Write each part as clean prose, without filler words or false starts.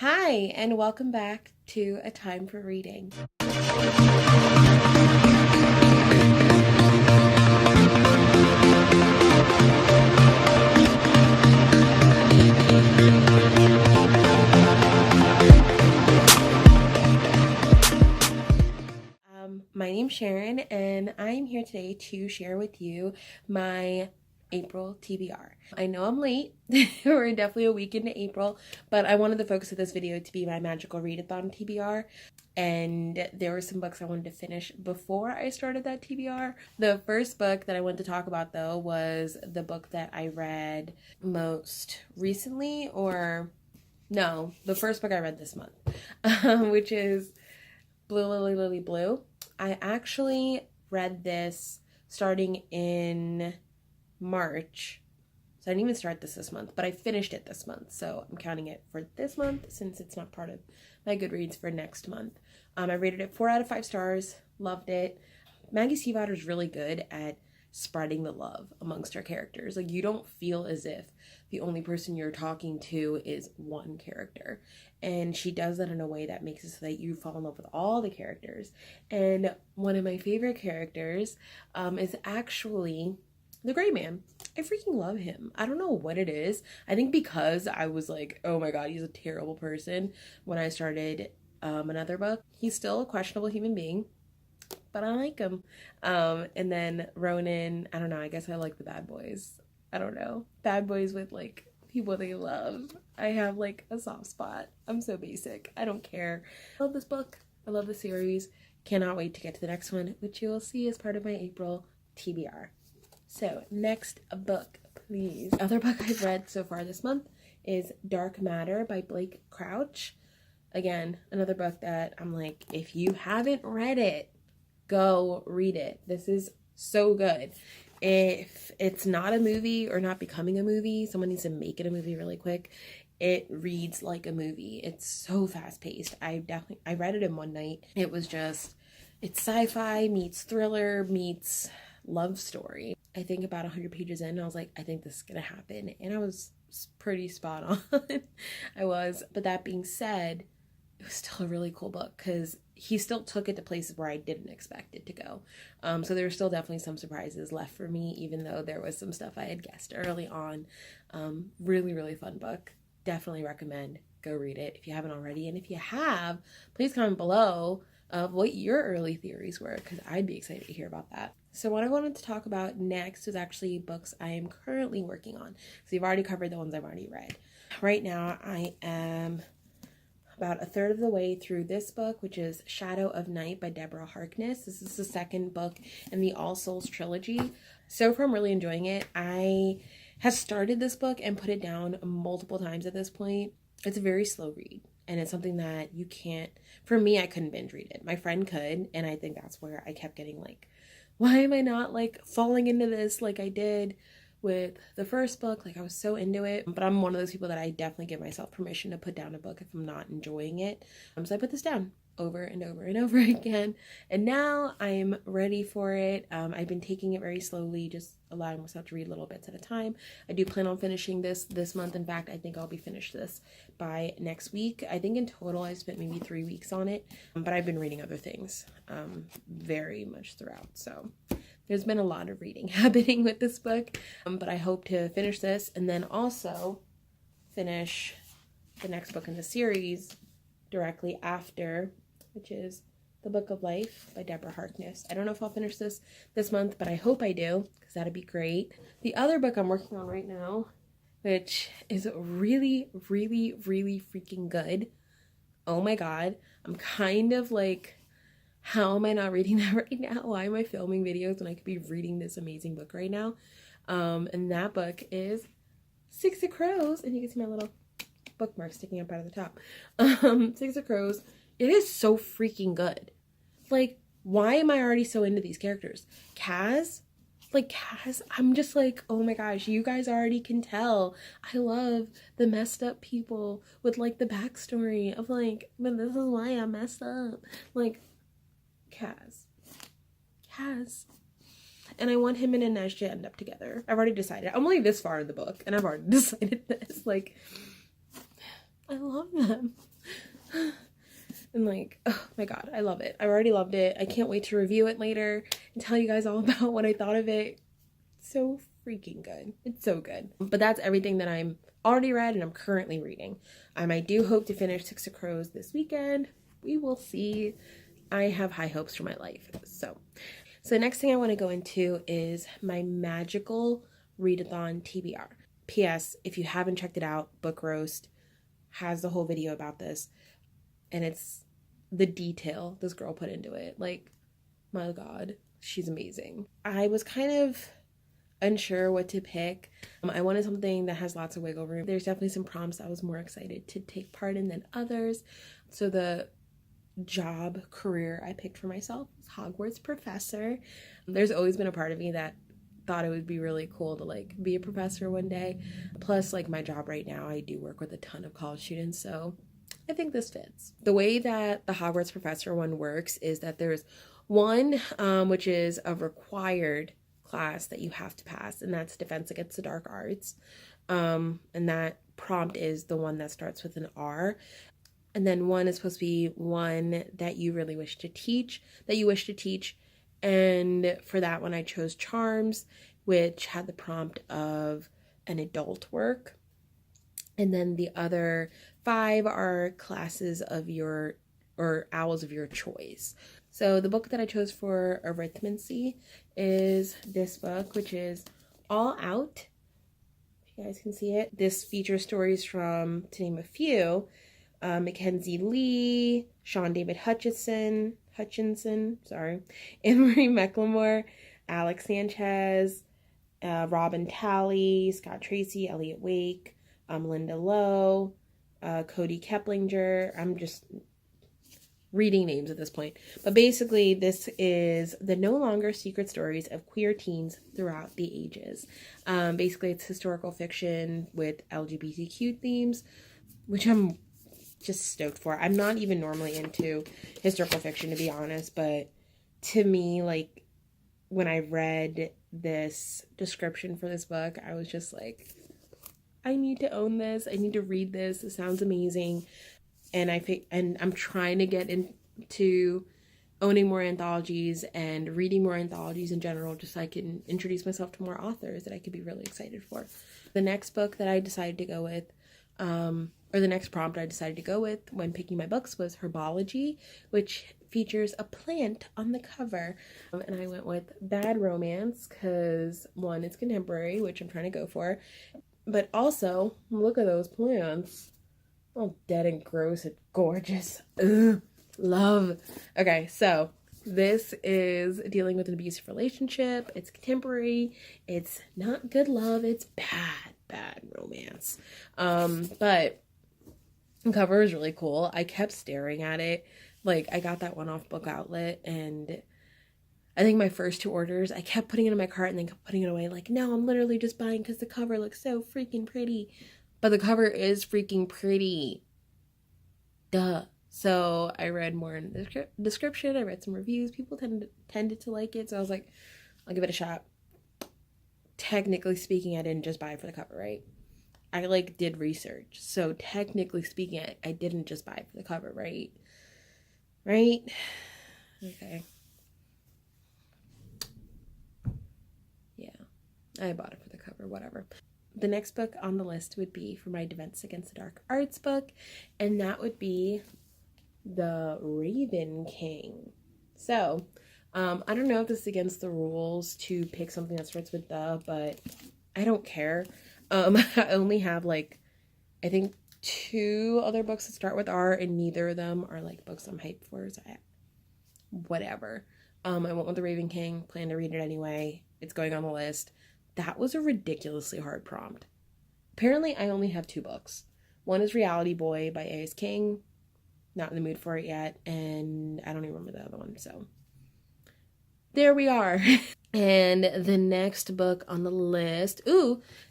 Hi, and welcome back to A Time for Reading. My name's Sharon, and I'm here today to share with you my April TBR. I know I'm late. We're definitely a week into April, but I wanted the focus of this video to be my magical readathon TBR. And there were some books I wanted to finish before I started that TBR. The first book that I wanted to talk about, though, was the book that I read most recently, or no, the first book I read this month, which is Blue Lily Lily Blue. I actually read this starting in March. So I didn't even start this month, but I finished it this month. So I'm counting it for this month since it's not part of my Goodreads for next month. I rated it 4 out of 5 stars. Loved it. Maggie Stiefvater is really good at spreading the love amongst her characters. Like, you don't feel as if the only person you're talking to is one character. And she does that in a way that makes it so that you fall in love with all the characters. And one of my favorite characters is actually the Gray Man. I freaking love him. I don't know what it is. I think because I was like, oh my god, he's a terrible person when I started another book. He's still a questionable human being, but I like him. And then Ronan, I don't know, I guess I like the bad boys. I don't know. Bad boys with like people they love. I have like a soft spot. I'm so basic. I don't care. I love this book. I love the series. Cannot wait to get to the next one, which you will see as part of my April TBR. So, next book, please. The other book I've read so far this month is Dark Matter by Blake Crouch. Again, another book that I'm like, if you haven't read it, go read it. This is so good. If it's not a movie or not becoming a movie, someone needs to make it a movie really quick. It reads like a movie. It's so fast paced. I read it in one night. It was just, it's sci-fi meets thriller meets love story. I think about 100 pages in, I was like, I think this is gonna happen. And I was pretty spot on. I was. But that being said, it was still a really cool book because he still took it to places where I didn't expect it to go. So there were still definitely some surprises left for me, even though there was some stuff I had guessed early on. Really, really fun book. Definitely recommend. Go read it if you haven't already. And if you have, please comment below of what your early theories were, because I'd be excited to hear about that. So what I wanted to talk about next was actually books I am currently working on. So you've already covered the ones I've already read. Right now I am about a third of the way through this book, which is Shadow of Night by Deborah Harkness. This is the second book in the All Souls trilogy. So far I'm really enjoying it. I have started this book and put it down multiple times at this point. It's a very slow read. And it's something that you can't, for me, I couldn't binge read it. My friend could, and I think that's where I kept getting like, why am I not like falling into this like I did with the first book? Like, I was so into it. But I'm one of those people that I definitely give myself permission to put down a book if I'm not enjoying it. So I put this down over and over and over again. And now I'm ready for it. I've been taking it very slowly, just allowing myself to read little bits at a time. I do plan on finishing this month. In fact, I think I'll be finished this by next week. I think in total I spent maybe 3 weeks on it, but I've been reading other things very much throughout. So there's been a lot of reading happening with this book, but I hope to finish this and then also finish the next book in the series directly after, which is The Book of Life by Deborah Harkness. I don't know if I'll finish this month, but I hope I do, because that'd be great. The other book I'm working on right now, which is really, really, really freaking good. Oh my god. I'm kind of like, how am I not reading that right now? Why am I filming videos when I could be reading this amazing book right now? And that book is Six of Crows, and you can see my little bookmark sticking up out of the top. Six of Crows. It is so freaking good. Like, why am I already so into these characters? Kaz, I'm just like, oh my gosh, you guys already can tell. I love the messed up people with like the backstory of like, but this is why I'm messed up. Like, Kaz. And I want him and Inej to end up together. I've already decided. I'm only this far in the book, and I've already decided this. Like, I love them. And like, oh my god, I love it. I already loved it. I can't wait to review it later and tell you guys all about what I thought of it. So freaking good. It's so good. But that's everything that I'm already read and I'm currently reading. I do hope to finish Six of Crows this weekend. We will see. I have high hopes for my life. So the next thing I want to go into is my magical readathon TBR. P.S. If you haven't checked it out, Book Roast has the whole video about this. And it's the detail this girl put into it. Like, my god, she's amazing. I was kind of unsure what to pick. I wanted something that has lots of wiggle room. There's definitely some prompts I was more excited to take part in than others. So the job career I picked for myself was Hogwarts professor. There's always been a part of me that thought it would be really cool to like be a professor one day. Plus, like, my job right now, I do work with a ton of college students, so I think this fits. The way that the Hogwarts professor one works is that there's one which is a required class that you have to pass, and that's Defense Against the Dark Arts. And that prompt is the one that starts with an R. And then one is supposed to be one that you really wish to teach, And for that one, I chose Charms, which had the prompt of an adult work. And then the other 5 are classes of your, or owls of your choice. So the book that I chose for arithmancy is this book, which is All Out. If you guys can see it. This features stories from, to name a few, Mackenzie Lee, Sean David Hutchinson, Anne-Marie McLemore, Alex Sanchez, Robin Talley, Scott Tracy, Elliot Wake, Linda Lowe, Cody Keplinger. I'm just reading names at this point. But basically, this is the no longer secret stories of queer teens throughout the ages. Basically, it's historical fiction with LGBTQ themes, which I'm just stoked for. I'm not even normally into historical fiction, to be honest, but to me, like, when I read this description for this book, I was just like, I need to own this. I need to read this. It sounds amazing. And I'm trying to get into owning more anthologies and reading more anthologies in general, just so I can introduce myself to more authors that I could be really excited for. The next book that I decided to go with, or the next prompt I decided to go with when picking my books, was Herbology, which features a plant on the cover. And I went with Bad Romance because, one, it's contemporary, which I'm trying to go for. But also, look at those plants. All dead and gross and gorgeous. Ugh, love. Okay, so this is dealing with an abusive relationship. It's contemporary. It's not good love. It's bad romance. But the cover is really cool. I kept staring at it. Like, I got that one off Book Outlet, and I think my first 2 orders, I kept putting it in my cart and then kept putting it away. Like, no, I'm literally just buying because the cover looks so freaking pretty. But the cover is freaking pretty. Duh. So I read more in the description. I read some reviews. People tended to like it. So I was like, I'll give it a shot. Technically speaking, I didn't just buy it for the cover, right? I like did research. So technically speaking, I didn't just buy it for the cover, right? Right? Okay. Yeah. I bought it for the cover, whatever. The next book on the list would be for my Defense Against the Dark Arts book, and that would be The Raven King. So, I don't know if this is against the rules to pick something that starts with the, but I don't care. I only have, like, I think 2 other books that start with R, and neither of them are, like, books I'm hyped for, so whatever. I went with The Raven King, plan to read it anyway. It's going on the list. That was a ridiculously hard prompt. Apparently, I only have 2 books. One is Reality Boy by A.S. King. Not in the mood for it yet. And I don't even remember the other one. So, there we are. And the next book on the list,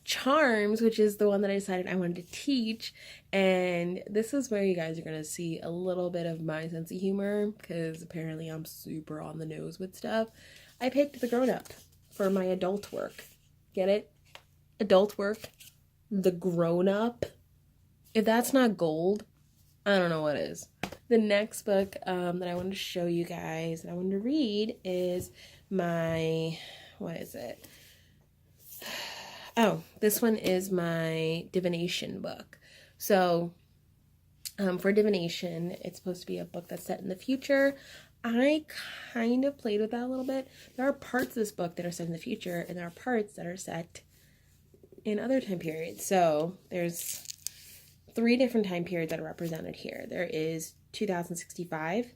Charms, which is the one that I decided I wanted to teach. And this is where you guys are going to see a little bit of my sense of humor, because apparently I'm super on the nose with stuff. I picked The Grown Up for my adult work. Get it? Adult work. The Grown Up. If that's not gold, I don't know what is. The next book that I wanted to show you guys and I wanted to read is my, what is it? Oh, this one is my divination book. So for divination, it's supposed to be a book that's set in the future. I kind of played with that a little bit. There are parts of this book that are set in the future, and there are parts that are set in other time periods. So there's 3 different time periods that are represented here. There is 2065,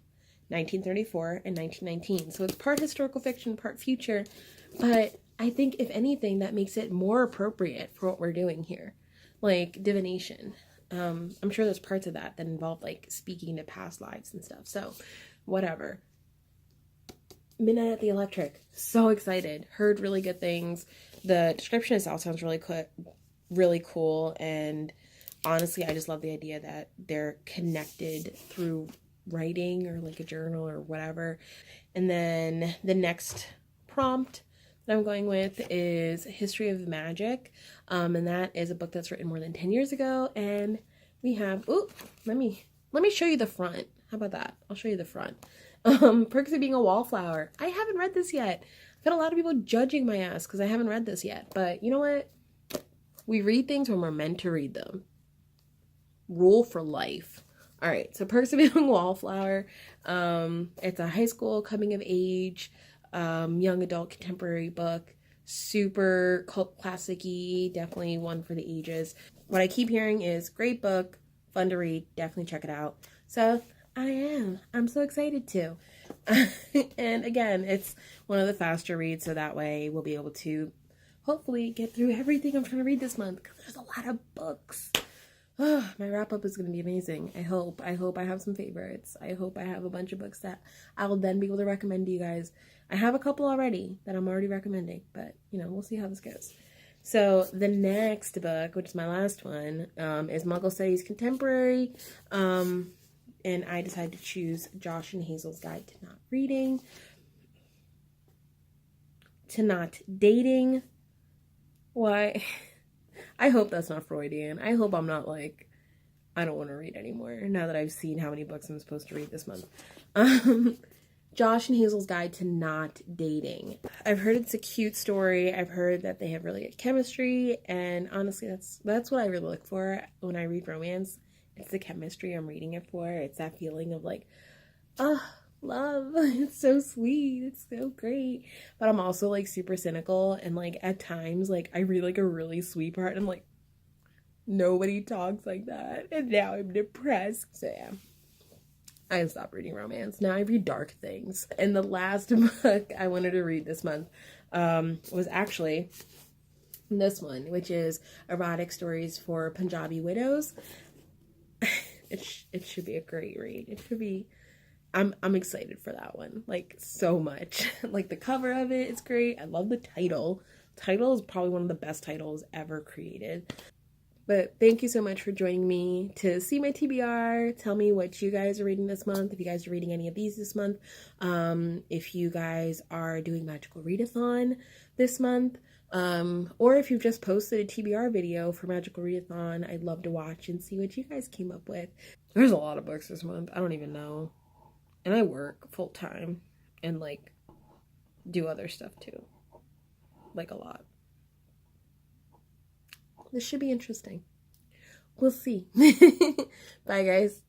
1934, and 1919. So it's part historical fiction, part future, but I think if anything that makes it more appropriate for what we're doing here, like divination. I'm sure there's parts of that involve like speaking to past lives and stuff. So whatever. Midnight at the Electric. So excited. Heard really good things. The description itself sounds really cool. And honestly, I just love the idea that they're connected through writing or like a journal or whatever. And then the next prompt that I'm going with is History of Magic. And that is a book that's written more than 10 years ago. And we have, let me show you the front. How about that? I'll show you the front. Perks of Being a Wallflower. I haven't read this yet. I've got a lot of people judging my ass because I haven't read this yet. But you know what? We read things when we're meant to read them. Rule for life. All right, so Perks of Being a Wallflower. It's a high school coming of age, young adult contemporary book. Super cult classic-y, definitely one for the ages. What I keep hearing is great book, fun to read, definitely check it out. So I'm so excited to. And again, it's one of the faster reads, so that way we'll be able to hopefully get through everything I'm trying to read this month, because there's a lot of books. Oh, my wrap up is going to be amazing. I hope I have some favorites. I hope I have a bunch of books that I will then be able to recommend to you guys. I have a couple already that I'm already recommending, but you know, we'll see how this goes. So the next book, which is my last one, is Muggle Studies Contemporary. And I decided to choose Josh and Hazel's Guide to Not Reading. To Not Dating. Why? I hope that's not Freudian. I hope I'm not like, I don't want to read anymore now that I've seen how many books I'm supposed to read this month. Josh and Hazel's Guide to Not Dating. I've heard it's a cute story. I've heard that they have really good chemistry, and honestly, that's what I really look for when I read romance. It's the chemistry I'm reading it for. It's that feeling of like, love. It's so sweet. It's so great. But I'm also like super cynical, and like at times like I read like a really sweet part and I'm like, nobody talks like that, and now I'm depressed. So yeah, I stopped reading romance. Now I read dark things. And the last book I wanted to read this month was actually this one, which is Erotic Stories for Punjabi Widows. It should be a great read. It should be. I'm excited for that one, like so much. Like the cover of it is great. I love the title. Title is probably one of the best titles ever created. But thank you so much for joining me to see my TBR. Tell me what you guys are reading this month, if you guys are reading any of these this month. If you guys are doing Magical Readathon this month. Or if you've just posted a TBR video for Magical Readathon, I'd love to watch and see what you guys came up with. There's a lot of books this month. I don't even know. And I work full time and like do other stuff too. Like a lot. This should be interesting. We'll see. Bye guys.